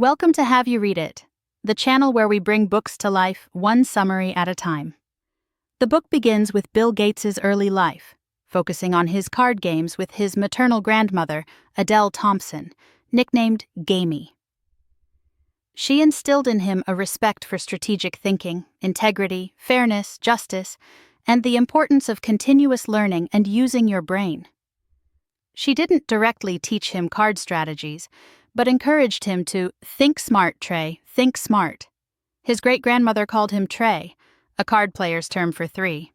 Welcome to Have You Read It, the channel where we bring books to life one summary at a time. The book begins with Bill Gates's early life, focusing on his card games with his maternal grandmother, Adele Thompson, nicknamed Gamey. She instilled in him a respect for strategic thinking, integrity, fairness, justice, and the importance of continuous learning and using your brain. She didn't directly teach him card strategies, but encouraged him to think smart, Trey, think smart. His great-grandmother called him Trey, a card player's term for three.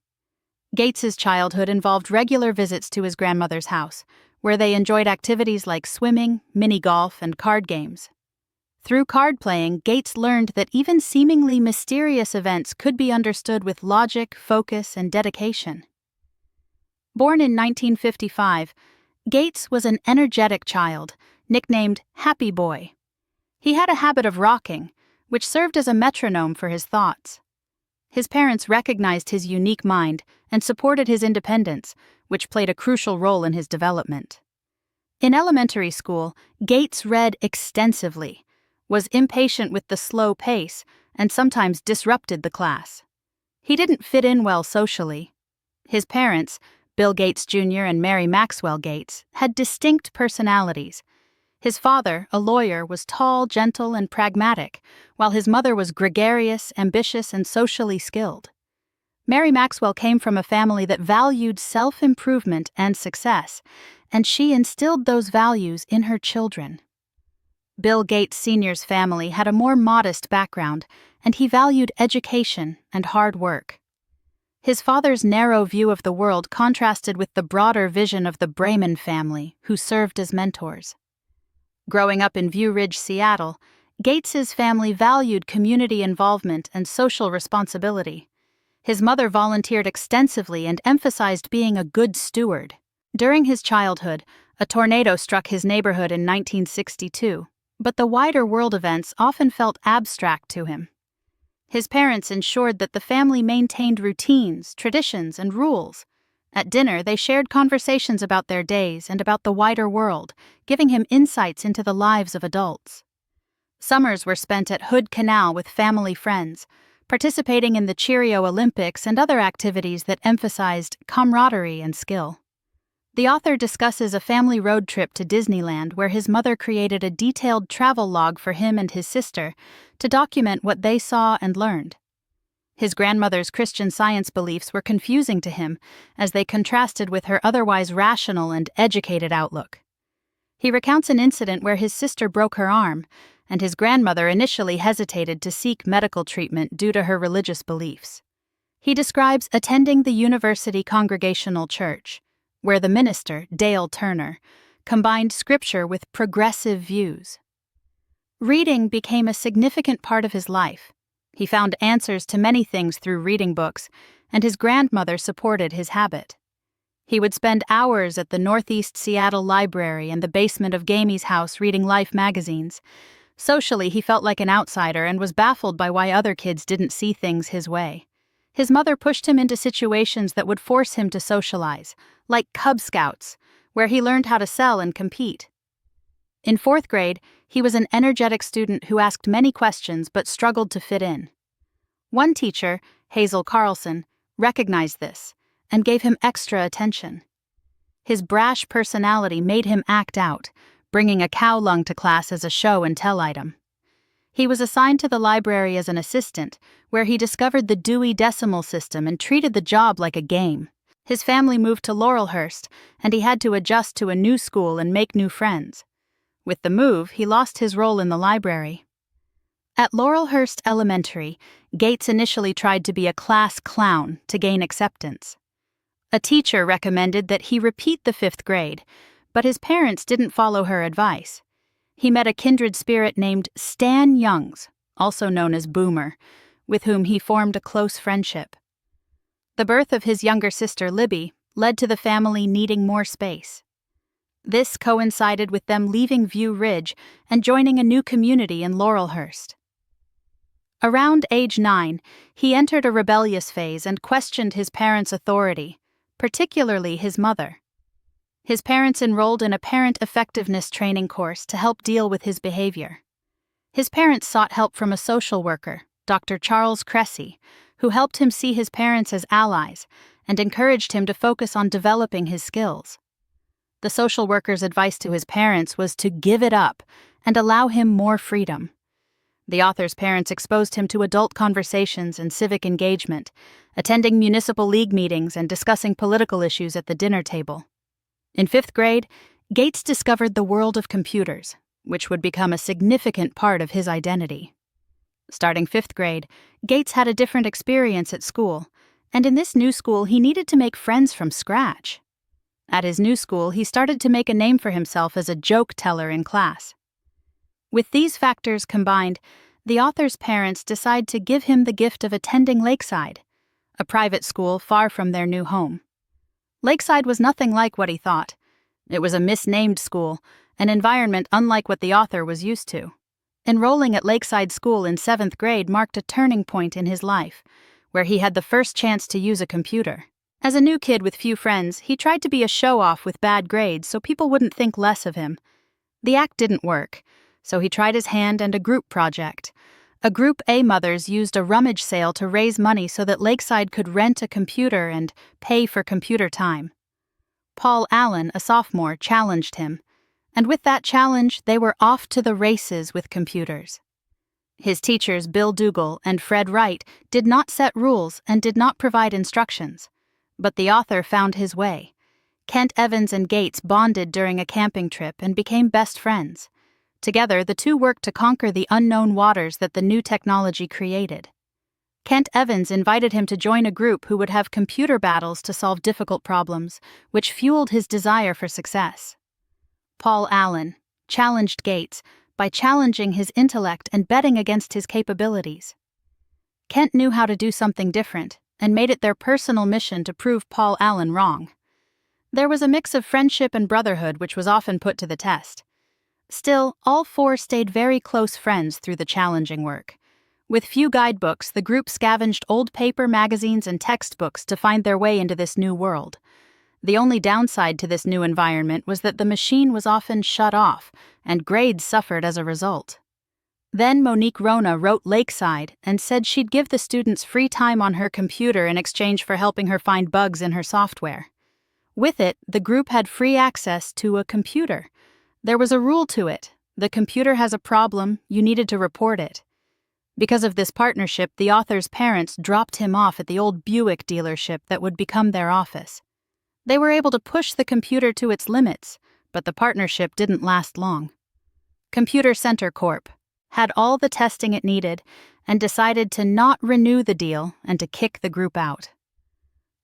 Gates's childhood involved regular visits to his grandmother's house, where they enjoyed activities like swimming, mini-golf, and card games. Through card playing, Gates learned that even seemingly mysterious events could be understood with logic, focus, and dedication. Born in 1955, Gates was an energetic child, nicknamed Happy Boy. He had a habit of rocking, which served as a metronome for his thoughts. His parents recognized his unique mind and supported his independence, which played a crucial role in his development. In elementary school, Gates read extensively, was impatient with the slow pace, and sometimes disrupted the class. He didn't fit in well socially. His parents, Bill Gates Jr. and Mary Maxwell Gates, had distinct personalities. His father, a lawyer, was tall, gentle, and pragmatic, while his mother was gregarious, ambitious, and socially skilled. Mary Maxwell came from a family that valued self-improvement and success, and she instilled those values in her children. Bill Gates Sr.'s family had a more modest background, and he valued education and hard work. His father's narrow view of the world contrasted with the broader vision of the Brayman family, who served as mentors. Growing up in View Ridge, Seattle, Gates's family valued community involvement and social responsibility. His mother volunteered extensively and emphasized being a good steward. During his childhood, a tornado struck his neighborhood in 1962, but the wider world events often felt abstract to him. His parents ensured that the family maintained routines, traditions, and rules. At dinner, they shared conversations about their days and about the wider world, giving him insights into the lives of adults. Summers were spent at Hood Canal with family friends, participating in the Cheerio Olympics and other activities that emphasized camaraderie and skill. The author discusses a family road trip to Disneyland where his mother created a detailed travel log for him and his sister to document what they saw and learned. His grandmother's Christian Science beliefs were confusing to him as they contrasted with her otherwise rational and educated outlook. He recounts an incident where his sister broke her arm, and his grandmother initially hesitated to seek medical treatment due to her religious beliefs. He describes attending the University Congregational Church, where the minister, Dale Turner, combined scripture with progressive views. Reading became a significant part of his life. He found answers to many things through reading books, and his grandmother supported his habit. He would spend hours at the Northeast Seattle Library and the basement of Gamey's house reading Life magazines. Socially, he felt like an outsider and was baffled by why other kids didn't see things his way. His mother pushed him into situations that would force him to socialize, like Cub Scouts, where he learned how to sell and compete. In fourth grade, he was an energetic student who asked many questions but struggled to fit in. One teacher, Hazel Carlson, recognized this and gave him extra attention. His brash personality made him act out, bringing a cow lung to class as a show-and-tell item. He was assigned to the library as an assistant, where he discovered the Dewey Decimal System and treated the job like a game. His family moved to Laurelhurst, and he had to adjust to a new school and make new friends. With the move, he lost his role in the library. At Laurelhurst Elementary, Gates initially tried to be a class clown to gain acceptance. A teacher recommended that he repeat the 5th grade, but his parents didn't follow her advice. He met a kindred spirit named Stan Youngs, also known as Boomer, with whom he formed a close friendship. The birth of his younger sister, Libby, led to the family needing more space. This coincided with them leaving View Ridge and joining a new community in Laurelhurst. Around age 9, he entered a rebellious phase and questioned his parents' authority, particularly his mother. His parents enrolled in a parent effectiveness training course to help deal with his behavior. His parents sought help from a social worker, Dr. Charles Cressy, who helped him see his parents as allies and encouraged him to focus on developing his skills. The social worker's advice to his parents was to give it up and allow him more freedom. The author's parents exposed him to adult conversations and civic engagement, attending municipal league meetings and discussing political issues at the dinner table. In 5th grade, Gates discovered the world of computers, which would become a significant part of his identity. Starting 5th grade, Gates had a different experience at school, and in this new school he needed to make friends from scratch. At his new school, he started to make a name for himself as a joke teller in class. With these factors combined, the author's parents decide to give him the gift of attending Lakeside, a private school far from their new home. Lakeside was nothing like what he thought. It was a misnamed school, an environment unlike what the author was used to. Enrolling at Lakeside School in 7th grade marked a turning point in his life, where he had the first chance to use a computer. As a new kid with few friends, he tried to be a show-off with bad grades so people wouldn't think less of him. The act didn't work, so he tried his hand and a group project. A Group A mothers used a rummage sale to raise money so that Lakeside could rent a computer and pay for computer time. Paul Allen, a sophomore, challenged him, and with that challenge, they were off to the races with computers. His teachers, Bill Dougal and Fred Wright, did not set rules and did not provide instructions. But the author found his way. Kent Evans and Gates bonded during a camping trip and became best friends. Together, the two worked to conquer the unknown waters that the new technology created. Kent Evans invited him to join a group who would have computer battles to solve difficult problems, which fueled his desire for success. Paul Allen challenged Gates by challenging his intellect and betting against his capabilities. Kent knew how to do something different and made it their personal mission to prove Paul Allen wrong. There was a mix of friendship and brotherhood which was often put to the test. Still, all four stayed very close friends through the challenging work. With few guidebooks, the group scavenged old paper, magazines, and textbooks to find their way into this new world. The only downside to this new environment was that the machine was often shut off, and grades suffered as a result. Then Monique Rona wrote Lakeside and said she'd give the students free time on her computer in exchange for helping her find bugs in her software. With it, the group had free access to a computer. There was a rule to it. The computer has a problem, you needed to report it. Because of this partnership, the author's parents dropped him off at the old Buick dealership that would become their office. They were able to push the computer to its limits, but the partnership didn't last long. Computer Center Corp. Had all the testing it needed and decided to not renew the deal and to kick the group out.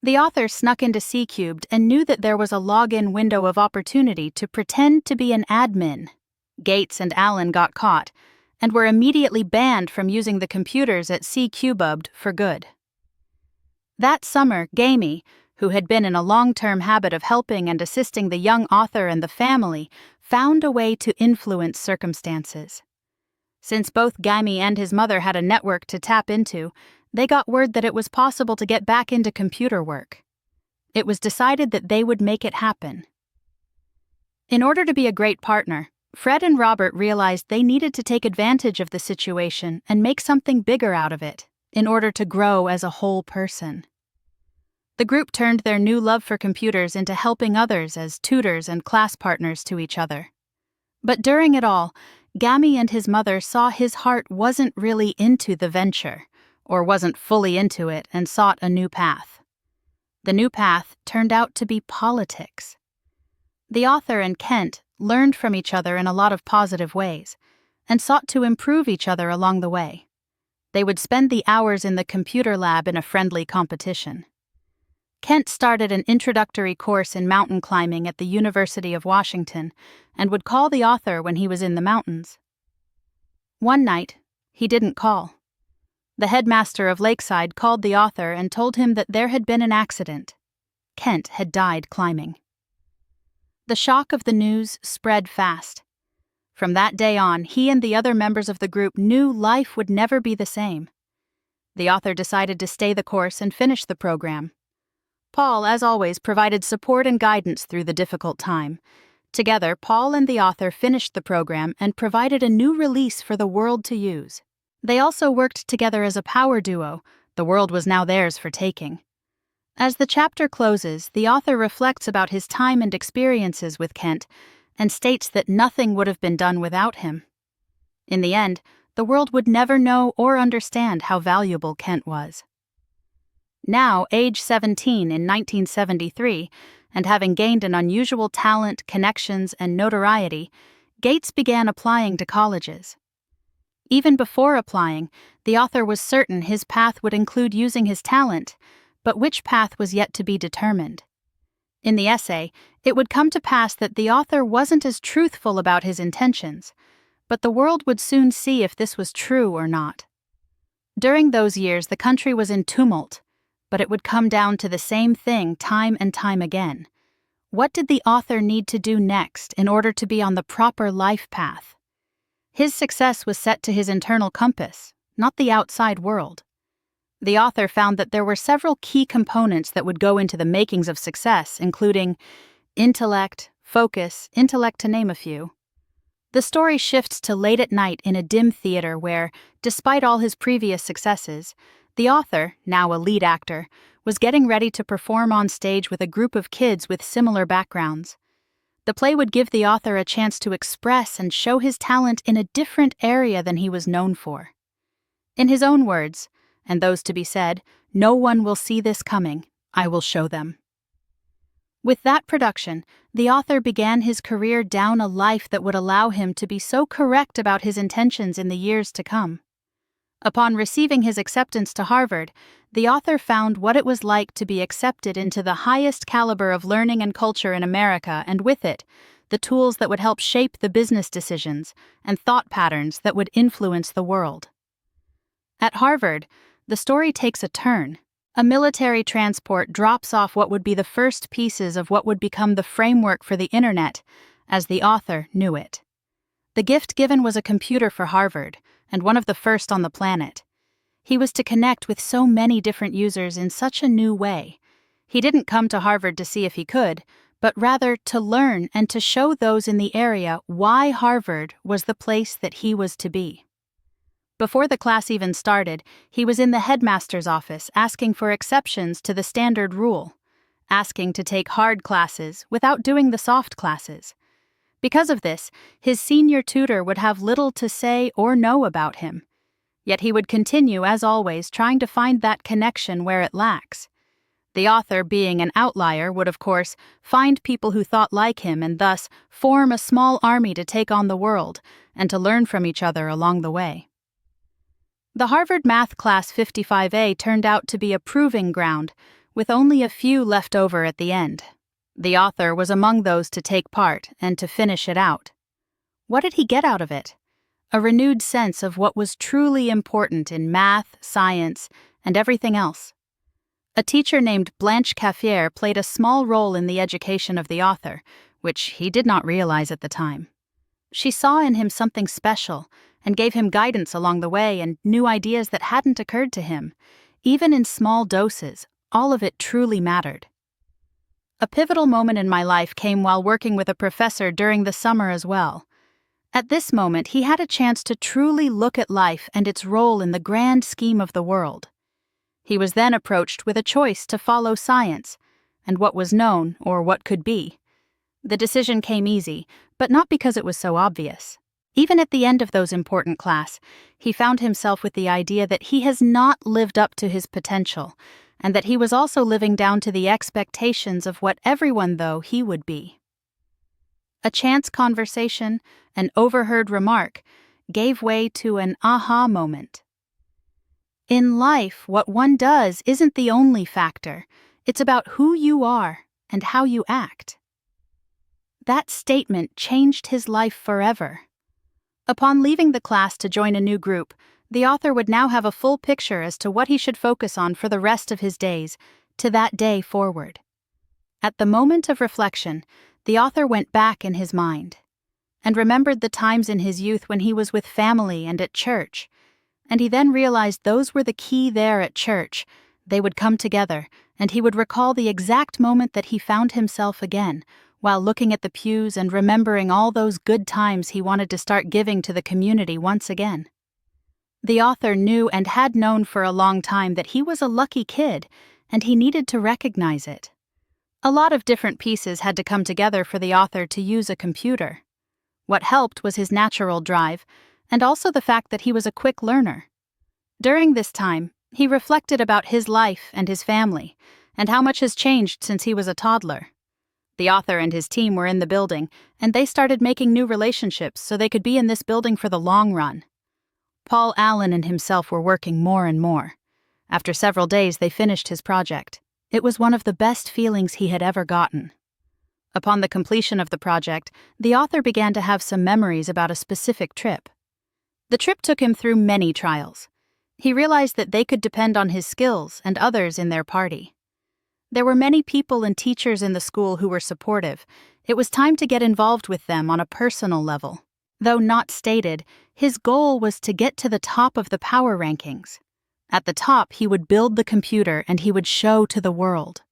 The author snuck into C-Cubed and knew that there was a login window of opportunity to pretend to be an admin. Gates and Allen got caught and were immediately banned from using the computers at C-Cubed for good. That summer, Gamey, who had been in a long-term habit of helping and assisting the young author and the family, found a way to influence circumstances. Since both Gamey and his mother had a network to tap into, they got word that it was possible to get back into computer work. It was decided that they would make it happen. In order to be a great partner, Fred and Robert realized they needed to take advantage of the situation and make something bigger out of it, in order to grow as a whole person. The group turned their new love for computers into helping others as tutors and class partners to each other. But during it all, Gammy and his mother saw his heart wasn't really into the venture, or wasn't fully into it and sought a new path. The new path turned out to be politics. The author and Kent learned from each other in a lot of positive ways, and sought to improve each other along the way. They would spend the hours in the computer lab in a friendly competition. Kent started an introductory course in mountain climbing at the University of Washington and would call the author when he was in the mountains. One night, he didn't call. The headmaster of Lakeside called the author and told him that there had been an accident. Kent had died climbing. The shock of the news spread fast. From that day on, he and the other members of the group knew life would never be the same. The author decided to stay the course and finish the program. Paul, as always, provided support and guidance through the difficult time, Together, Paul and the author finished the program and provided a new release for the world to use. They also worked together as a power duo. The world was now theirs for taking. As the chapter closes, the author reflects about his time and experiences with Kent and states that nothing would have been done without him. In the end, the world would never know or understand how valuable Kent was. Now, age 17 in 1973, and having gained an unusual talent, connections, and notoriety, Gates began applying to colleges. Even before applying, the author was certain his path would include using his talent, but which path was yet to be determined. In the essay, it would come to pass that the author wasn't as truthful about his intentions, but the world would soon see if this was true or not. During those years, the country was in tumult, but it would come down to the same thing time and time again. What did the author need to do next in order to be on the proper life path? His success was set to his internal compass, not the outside world. The author found that there were several key components that would go into the makings of success, including intellect, focus, intellect to name a few. The story shifts to late at night in a dim theater where, despite all his previous successes, the author, now a lead actor, was getting ready to perform on stage with a group of kids with similar backgrounds. The play would give the author a chance to express and show his talent in a different area than he was known for. In his own words, and those to be said, "No one will see this coming. I will show them." With that production, the author began his career down a life that would allow him to be so correct about his intentions in the years to come. Upon receiving his acceptance to Harvard, the author found what it was like to be accepted into the highest caliber of learning and culture in America, and with it, the tools that would help shape the business decisions and thought patterns that would influence the world. At Harvard, the story takes a turn. A military transport drops off what would be the first pieces of what would become the framework for the internet, as the author knew it. The gift given was a computer for Harvard, and one of the first on the planet. He was to connect with so many different users in such a new way. He didn't come to Harvard to see if he could, but rather to learn and to show those in the area why Harvard was the place that he was to be. Before the class even started, he was in the headmaster's office asking for exceptions to the standard rule, asking to take hard classes without doing the soft classes. Because of this, his senior tutor would have little to say or know about him. Yet he would continue, as always, trying to find that connection where it lacks. The author, being an outlier, would, of course, find people who thought like him and thus form a small army to take on the world and to learn from each other along the way. The Harvard Math Class 55A turned out to be a proving ground, with only a few left over at the end. The author was among those to take part and to finish it out. What did he get out of it? A renewed sense of what was truly important in math, science, and everything else. A teacher named Blanche Caffier played a small role in the education of the author, which he did not realize at the time. She saw in him something special and gave him guidance along the way and new ideas that hadn't occurred to him. Even in small doses, all of it truly mattered. A pivotal moment in my life came while working with a professor during the summer as well. At this moment, he had a chance to truly look at life and its role in the grand scheme of the world. He was then approached with a choice to follow science and what was known or what could be. The decision came easy, but not because it was so obvious. Even at the end of those important class, he found himself with the idea that he has not lived up to his potential, and that he was also living down to the expectations of what everyone though he would be. A chance conversation, an overheard remark, gave way to an aha moment. In life, what one does isn't the only factor. It's about who you are and how you act. That statement changed his life forever. Upon leaving the class to join a new group, the author would now have a full picture as to what he should focus on for the rest of his days, to that day forward. At the moment of reflection, the author went back in his mind and remembered the times in his youth when he was with family and at church, and he then realized those were the key there at church. They would come together, and he would recall the exact moment that he found himself again, while looking at the pews and remembering all those good times he wanted to start giving to the community once again. The author knew and had known for a long time that he was a lucky kid, and he needed to recognize it. A lot of different pieces had to come together for the author to use a computer. What helped was his natural drive, and also the fact that he was a quick learner. During this time, he reflected about his life and his family, and how much has changed since he was a toddler. The author and his team were in the building, and they started making new relationships so they could be in this building for the long run. Paul Allen and himself were working more and more. After several days, they finished his project. It was one of the best feelings he had ever gotten. Upon the completion of the project, the author began to have some memories about a specific trip. The trip took him through many trials. He realized that they could depend on his skills and others in their party. There were many people and teachers in the school who were supportive. It was time to get involved with them on a personal level. Though not stated, his goal was to get to the top of the power rankings. At the top, he would build the computer and he would show to the world.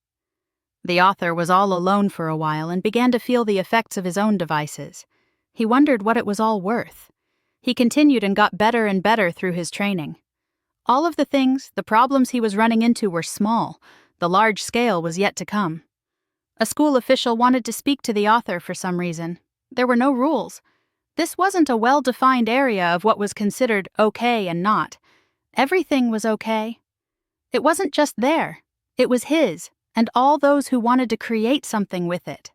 The author was all alone for a while and began to feel the effects of his own devices. He wondered what it was all worth. He continued and got better and better through his training. All of the problems he was running into were small. The large scale was yet to come. A school official wanted to speak to the author for some reason. There were no rules. This wasn't a well-defined area of what was considered okay and not. Everything was okay. It wasn't just there. It was his, and all those who wanted to create something with it.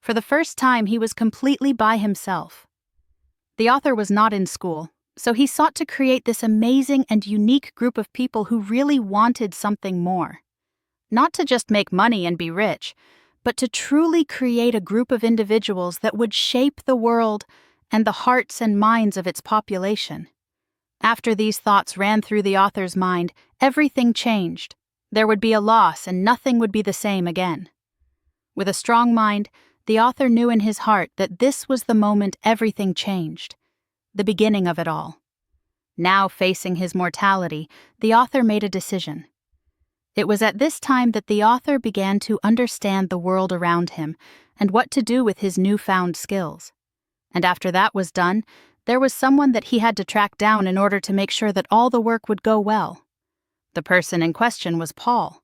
For the first time, he was completely by himself. The author was not in school, so he sought to create this amazing and unique group of people who really wanted something more. Not to just make money and be rich, but to truly create a group of individuals that would shape the world and the hearts and minds of its population. After these thoughts ran through the author's mind, everything changed. There would be a loss and nothing would be the same again. With a strong mind, the author knew in his heart that this was the moment everything changed, the beginning of it all. Now facing his mortality, the author made a decision. It was at this time that the author began to understand the world around him and what to do with his newfound skills. And after that was done, there was someone that he had to track down in order to make sure that all the work would go well. The person in question was Paul.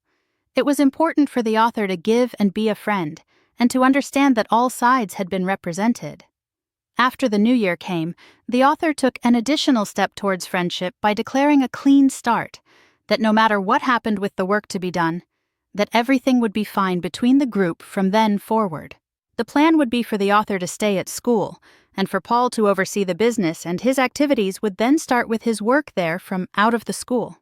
It was important for the author to give and be a friend, and to understand that all sides had been represented. After the new year came, the author took an additional step towards friendship by declaring a clean start, that no matter what happened with the work to be done, that everything would be fine between the group from then forward. The plan would be for the author to stay at school, and for Paul to oversee the business, and his activities would then start with his work there from out of the school.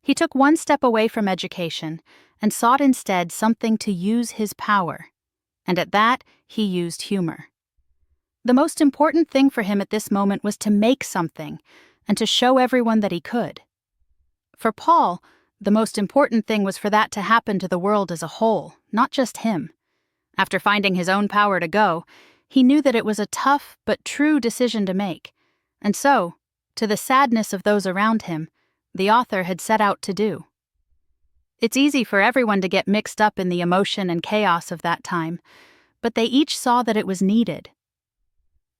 He took one step away from education, and sought instead something to use his power. And at that, he used humor. The most important thing for him at this moment was to make something, and to show everyone that he could. For Paul, the most important thing was for that to happen to the world as a whole, not just him. After finding his own power to go, he knew that it was a tough but true decision to make, and so, to the sadness of those around him, the author had set out to do. It's easy for everyone to get mixed up in the emotion and chaos of that time, but they each saw that it was needed.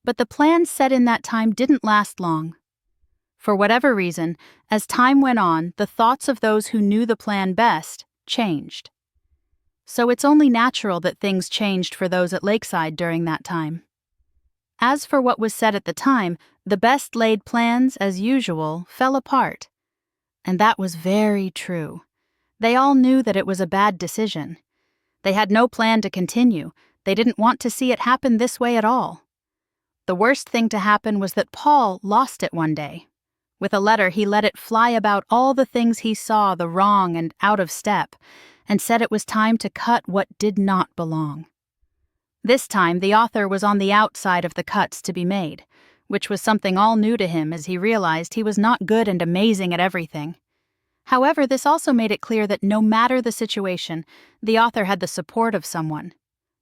But the plan set in that time didn't last long. For whatever reason, as time went on, the thoughts of those who knew the plan best changed. So it's only natural that things changed for those at Lakeside during that time. As for what was said at the time, the best laid plans, as usual, fell apart. And that was very true. They all knew that it was a bad decision. They had no plan to continue. They didn't want to see it happen this way at all. The worst thing to happen was that Paul lost it one day. With a letter, he let it fly about all the things he saw the wrong and out of step, and said it was time to cut what did not belong. This time, the author was on the outside of the cuts to be made, which was something all new to him as he realized he was not good and amazing at everything. However, this also made it clear that no matter the situation, the author had the support of someone.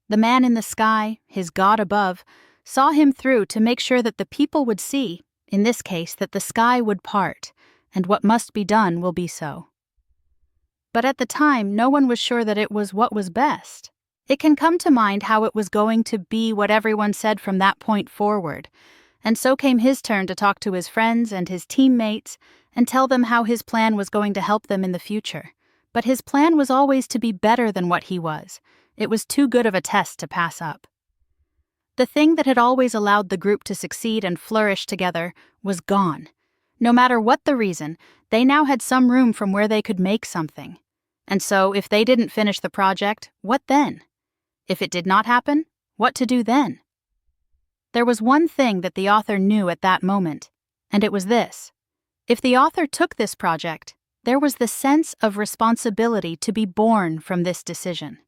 The man in the sky, his God above, saw him through to make sure that the people would see, in this case, that the sky would part, and what must be done will be so. But at the time, no one was sure that it was what was best. It can come to mind how it was going to be what everyone said from that point forward, and so came his turn to talk to his friends and his teammates and tell them how his plan was going to help them in the future. But his plan was always to be better than what he was. It was too good of a test to pass up. The thing that had always allowed the group to succeed and flourish together was gone. No matter what the reason, they now had some room from where they could make something. And so, if they didn't finish the project, what then? If it did not happen, what to do then? There was one thing that the author knew at that moment, and it was this. If the author took this project, there was the sense of responsibility to be born from this decision.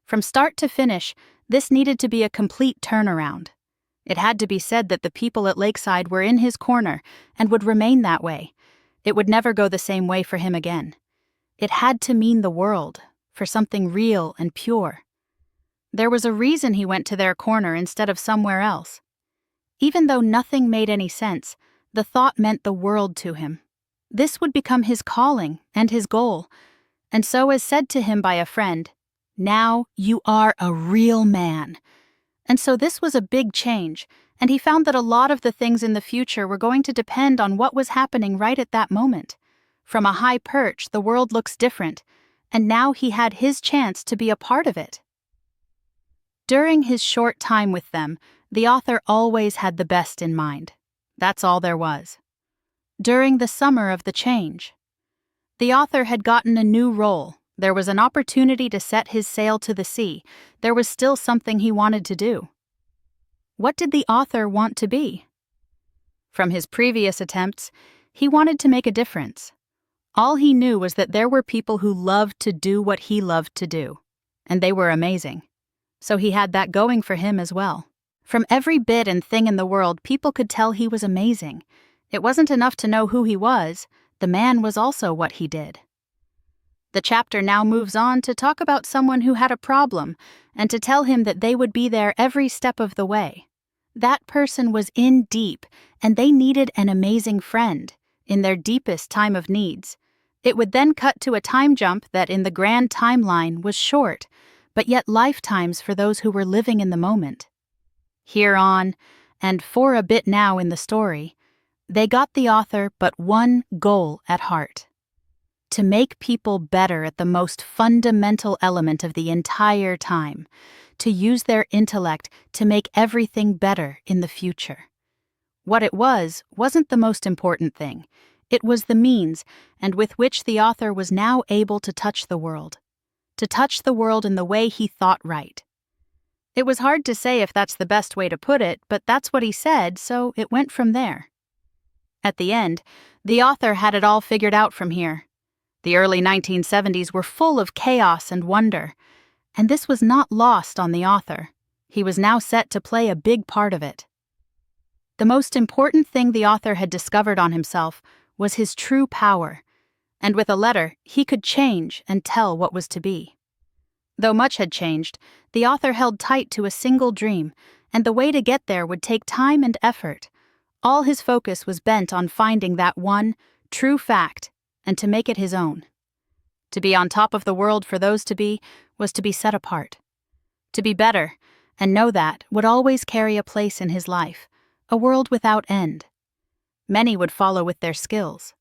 From start to finish, this needed to be a complete turnaround. It had to be said that the people at Lakeside were in his corner and would remain that way. It would never go the same way for him again. It had to mean the world, for something real and pure. There was a reason he went to their corner instead of somewhere else. Even though nothing made any sense, the thought meant the world to him. This would become his calling and his goal. And so, as said to him by a friend, "Now you are a real man." And so this was a big change, and he found that a lot of the things in the future were going to depend on what was happening right at that moment. From a high perch, the world looks different, and now he had his chance to be a part of it. During his short time with them, the author always had the best in mind. That's all there was. During the summer of the change, the author had gotten a new role. There was an opportunity to set his sail to the sea. There was still something he wanted to do. What did the author want to be? From his previous attempts, he wanted to make a difference. All he knew was that there were people who loved to do what he loved to do, and they were amazing. So he had that going for him as well. From every bit and thing in the world, people could tell he was amazing. It wasn't enough to know who he was. The man was also what he did. The chapter now moves on to talk about someone who had a problem and to tell him that they would be there every step of the way. That person was in deep, and they needed an amazing friend in their deepest time of needs. It would then cut to a time jump that in the grand timeline was short, but yet lifetimes for those who were living in the moment. Here on, and for a bit now in the story, they got the author but one goal at heart: to make people better at the most fundamental element of the entire time, to use their intellect to make everything better in the future. What it wasn't the most important thing. It was the means, and with which the author was now able to touch the world. To touch the world in the way he thought right. It was hard to say if that's the best way to put it, but that's what he said, so it went from there. At the end, the author had it all figured out from here. The early 1970s were full of chaos and wonder, and this was not lost on the author. He was now set to play a big part of it. The most important thing the author had discovered on himself was his true power, and with a letter, he could change and tell what was to be. Though much had changed, the author held tight to a single dream, and the way to get there would take time and effort. All his focus was bent on finding that one true fact and to make it his own. To be on top of the world for those to be was to be set apart. To be better, and know that, would always carry a place in his life, a world without end. Many would follow with their skills.